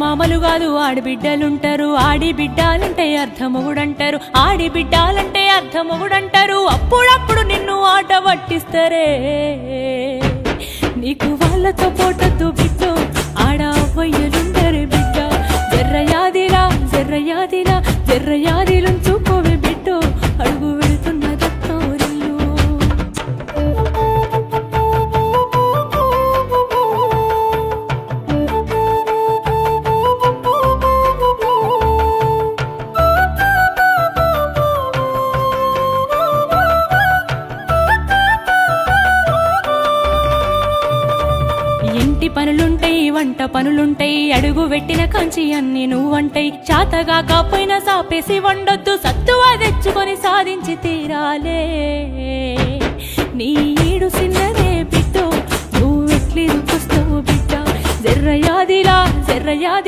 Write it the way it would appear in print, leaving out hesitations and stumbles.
మామలు కాదు ఆడిబిడ్డలుంటారు ఆడిబిడ్డాలంటే అర్థమొగుడంటారు ఆడిబిడ్డాలంటే అర్థమొగుడంటారు అప్పుడప్పుడు నిన్ను ఆట పట్టిస్తారే నీకు వాళ్ళతో పోటద్దు బిడ్డ ఆడ అవ్వయ్యలుండరే బిడ్డ జర్రయాదిలా జర్రయాదిలా జర్రయాదిలుంచుకోవే బిడ్డ అడుగు వెళుతున్నదత్తోరిల్లు ఇంటి పనులుంటాయి వంట పనులుంటాయి అడుగు పెట్టిన కంచి అన్ని నువ్వంటాయి చాతగా కాపోయినా సాపేసి వండొద్దు సత్తువా తెచ్చుకొని సాధించి తీరాలే నీ ఈడు సిన్నదే బిడ్డ నువ్వు ఎట్లి రుకొస్తావు బిడ్డ జర్రయాదిలా జర్రయాది